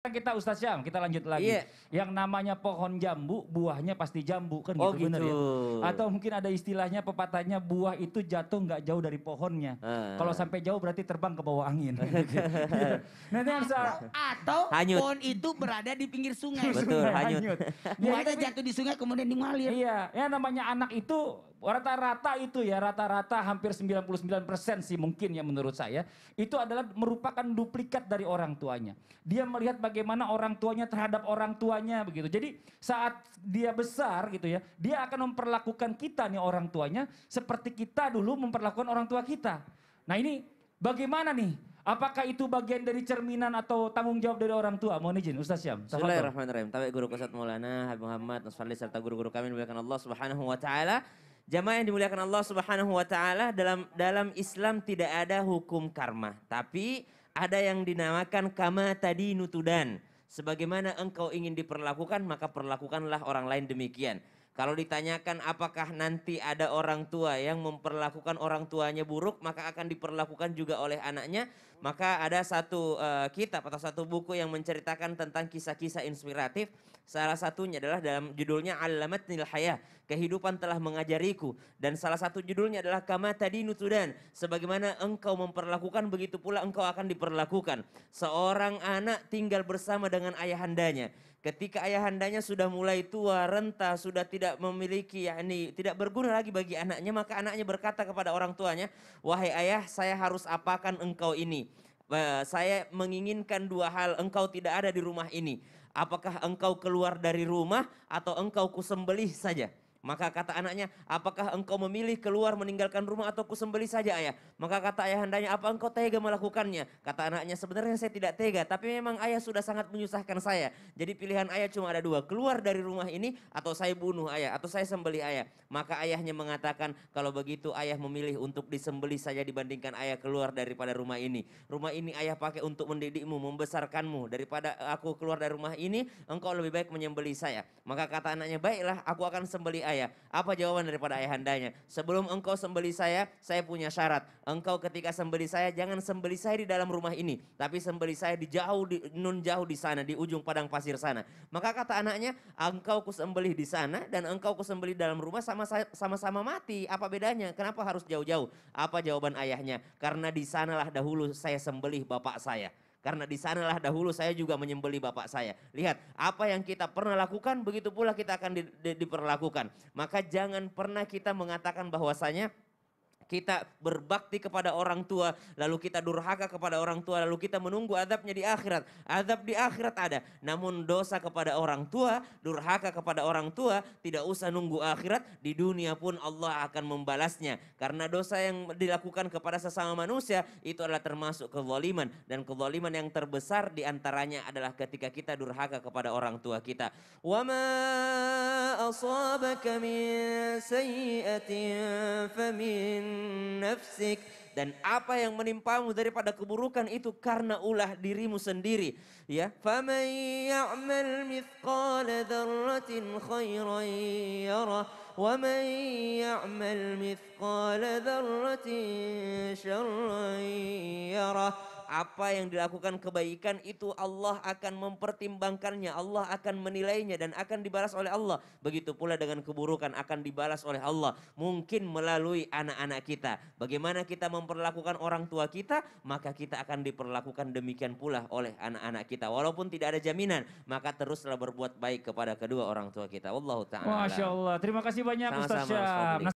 Kita Ustaz Syam, kita lanjut lagi. Iya. Yang namanya pohon jambu, buahnya pasti jambu kan Oh gitu, bener ya? gitu. Atau mungkin ada istilahnya pepatahnya buah itu jatuh nggak jauh dari pohonnya. Kalau sampai jauh berarti terbang ke bawah angin. Nanti yang atau Hanyut. pohon itu berada di pinggir sungai. Betul, hanyut. Buahnya jatuh di sungai kemudian mengalir. Iya, ya namanya anak itu rata-rata itu ya, rata-rata hampir 99% sih mungkin ya menurut saya. Itu adalah merupakan duplikat dari orang tuanya. Dia melihat bagaimana orang tuanya terhadap orang tuanya begitu. Jadi saat dia besar gitu ya, dia akan memperlakukan kita nih orang tuanya seperti kita dulu memperlakukan orang tua kita. Nah ini bagaimana nih? Apakah itu bagian dari cerminan atau tanggung jawab dari orang tua? Mohon izin Ustaz Syam. Bismillahirrahmanirrahim. Tabi guru Ustaz Maulana Habib Muhammad Nasfali serta guru-guru kami dimuliakan Allah Subhanahu wa taala. Jamaah yang dimuliakan Allah Subhanahu wa taala, dalam Islam tidak ada hukum karma, tapi ada yang dinamakan kama tadi nutudan. Sebagaimana engkau ingin diperlakukan, maka perlakukanlah orang lain demikian. Kalau ditanyakan apakah nanti ada orang tua yang memperlakukan orang tuanya buruk, maka akan diperlakukan juga oleh anaknya. Maka ada satu kitab atau satu buku yang menceritakan tentang kisah-kisah inspiratif. Salah satunya adalah dalam judulnya Allamatnil Hayah, kehidupan telah mengajariku. Dan salah satu judulnya adalah Kama Tadinu Tudan, sebagaimana engkau memperlakukan begitu pula engkau akan diperlakukan. Seorang anak tinggal bersama dengan ayahandanya. Ketika ayahandanya sudah mulai tua, renta, sudah tidak memiliki, yakni tidak berguna lagi bagi anaknya, maka anaknya berkata kepada orang tuanya, "Wahai ayah, saya harus apakan engkau ini? Saya menginginkan dua hal, engkau tidak ada di rumah ini. Apakah engkau keluar dari rumah atau engkau kusembelih saja?" Maka kata anaknya, apakah engkau memilih keluar meninggalkan rumah atau kusembelih saja ayah? Maka kata ayahandanya, apa engkau tega melakukannya? Kata anaknya, sebenarnya saya tidak tega, tapi memang ayah sudah sangat menyusahkan saya. Jadi pilihan ayah cuma ada dua, keluar dari rumah ini atau saya bunuh ayah, atau saya sembelih ayah. Maka ayahnya mengatakan, kalau begitu ayah memilih untuk disembelih saja dibandingkan ayah keluar daripada rumah ini. Rumah ini ayah pakai untuk mendidikmu, membesarkanmu. Daripada aku keluar dari rumah ini, engkau lebih baik menyembelih saya. Maka kata anaknya, baiklah aku akan sembelih ayah. Apa jawaban daripada ayahandanya? Sebelum engkau sembelih saya punya syarat. Engkau ketika sembelih saya, jangan sembelih saya di dalam rumah ini, tapi sembelih saya di jauh di sana, di ujung padang pasir sana. Maka kata anaknya, engkau kusembelih di sana dan engkau kusembelih dalam rumah sama-sama mati. Apa bedanya? Kenapa harus jauh-jauh? Apa jawaban ayahnya? Karena di sanalah dahulu saya sembelih bapak saya. Karena di sanalah dahulu saya juga menyembelih bapak saya. Lihat, apa yang kita pernah lakukan, begitu pula kita akan diperlakukan. Maka jangan pernah kita mengatakan bahwasanya kita berbakti kepada orang tua, lalu kita durhaka kepada orang tua, lalu kita menunggu azabnya di akhirat. Azab di akhirat ada, namun dosa kepada orang tua, durhaka kepada orang tua, tidak usah nunggu akhirat, di dunia pun Allah akan membalasnya. Karena dosa yang dilakukan kepada sesama manusia, itu adalah termasuk kezaliman. Dan kezaliman yang terbesar diantaranya adalah ketika kita durhaka kepada orang tua kita. Wa ma asabaka min sayyi'atin famin nafsik, dan apa yang menimpamu daripada keburukan itu karena ulah dirimu sendiri, ya. Faman ya'mal mithqala dzarratin khairan yarah wa man ya'mal mithqala dzarratin syarran yarah. Apa yang dilakukan kebaikan itu Allah akan mempertimbangkannya, Allah akan menilainya dan akan dibalas oleh Allah. Begitu pula dengan keburukan akan dibalas oleh Allah. Mungkin melalui anak-anak kita. Bagaimana kita memperlakukan orang tua kita, maka kita akan diperlakukan demikian pula oleh anak-anak kita. Walaupun tidak ada jaminan, maka teruslah berbuat baik kepada kedua orang tua kita. Wallahu ta'ala. Masya Allah, terima kasih banyak Ustaz Syam.